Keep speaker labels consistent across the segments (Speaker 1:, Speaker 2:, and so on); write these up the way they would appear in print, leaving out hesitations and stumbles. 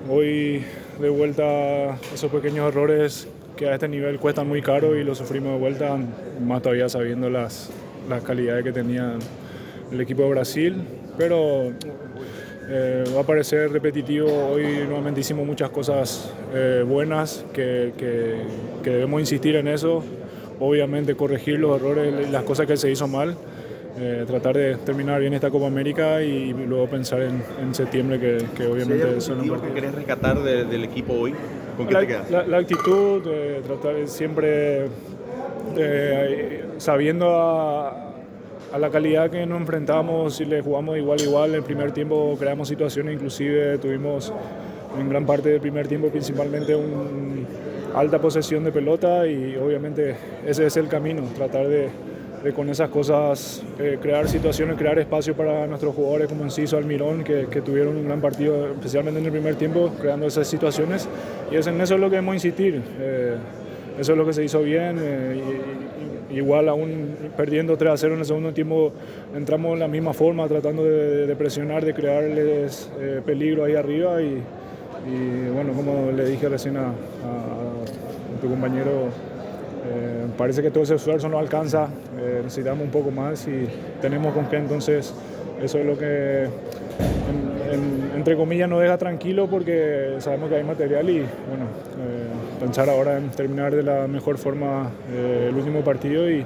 Speaker 1: hoy de vuelta esos pequeños errores que a este nivel cuestan muy caro y los sufrimos de vuelta, más todavía sabiendo las calidades que tenía el equipo de Brasil, pero va a parecer repetitivo. Hoy nuevamente hicimos muchas cosas buenas que debemos insistir en eso, obviamente corregir los errores, las cosas que se hizo mal. Tratar de terminar bien esta Copa América y luego pensar en septiembre que obviamente
Speaker 2: son los que querés rescatar del equipo hoy. ¿Con qué te quedas?
Speaker 1: La actitud, tratar de siempre sabiendo a la calidad que nos enfrentamos y le jugamos igual a igual. En el primer tiempo creamos situaciones, inclusive tuvimos en gran parte del primer tiempo principalmente una alta posesión de pelota y obviamente ese es el camino, tratar de con esas cosas crear situaciones, crear espacio para nuestros jugadores como Enciso, Almirón, que tuvieron un gran partido, especialmente en el primer tiempo, creando esas situaciones. Y en eso es lo que debemos insistir. Eso es lo que se hizo bien. Igual aún perdiendo 3-0 en el segundo tiempo, entramos de la misma forma, tratando de presionar, de crearles peligro ahí arriba. Y bueno, como le dije recién a tu compañero, parece que todo ese esfuerzo no alcanza, necesitamos un poco más y tenemos con qué. Entonces eso es lo que entre comillas nos deja tranquilo, porque sabemos que hay material y bueno, pensar ahora en terminar de la mejor forma el último partido y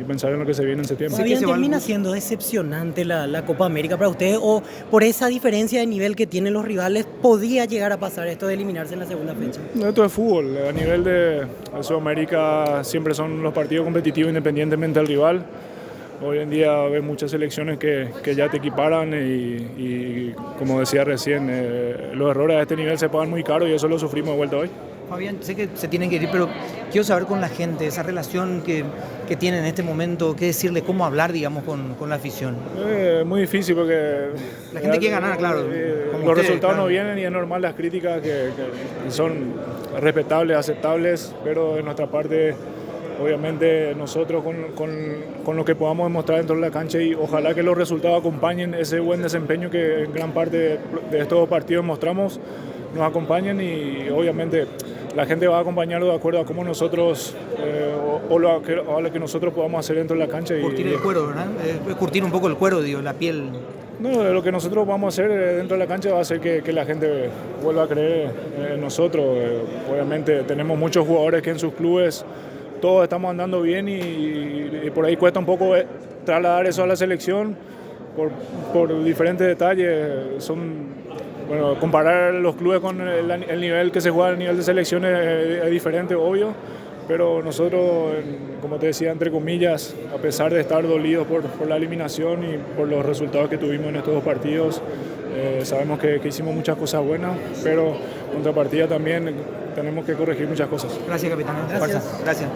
Speaker 1: pensar en lo que se viene en septiembre.
Speaker 3: Fabián, ¿termina siendo decepcionante la Copa América para ustedes, o por esa diferencia de nivel que tienen los rivales podía llegar a pasar esto de eliminarse en la segunda fecha?
Speaker 1: Esto es fútbol, a nivel de Sudamérica siempre son los partidos competitivos independientemente del rival. Hoy en día ves muchas selecciones que ya te equiparan y como decía recién, los errores a este nivel se pagan muy caro y eso lo sufrimos de vuelta hoy.
Speaker 4: Fabián, sé que se tienen que ir, pero quiero saber con la gente, esa relación que tienen en este momento, qué decirle, cómo hablar, digamos, con la afición.
Speaker 1: Muy difícil porque
Speaker 4: la gente quiere ganar, claro.
Speaker 1: Los resultados no vienen y es normal las críticas que son respetables, aceptables, pero de nuestra parte, obviamente nosotros con lo que podamos demostrar dentro de la cancha, y ojalá que los resultados acompañen ese buen desempeño que en gran parte de estos partidos mostramos, nos acompañen, y obviamente la gente va a acompañarlo de acuerdo a cómo nosotros o lo que nosotros podamos hacer dentro de la cancha.
Speaker 4: Curtir el cuero, ¿verdad? Curtir un poco el cuero, digo, la piel.
Speaker 1: No, lo que nosotros vamos a hacer dentro de la cancha va a hacer que la gente vuelva a creer en nosotros. Obviamente tenemos muchos jugadores que en sus clubes todos estamos andando bien y por ahí cuesta un poco trasladar eso a la selección por diferentes detalles. Bueno, comparar los clubes con el nivel que se juega, el nivel de selecciones es diferente, obvio, pero nosotros, como te decía, entre comillas, a pesar de estar dolidos por la eliminación y por los resultados que tuvimos en estos dos partidos, sabemos que hicimos muchas cosas buenas, pero contrapartida también tenemos que corregir muchas cosas.
Speaker 4: Gracias, capitán.
Speaker 3: Gracias.
Speaker 4: Gracias.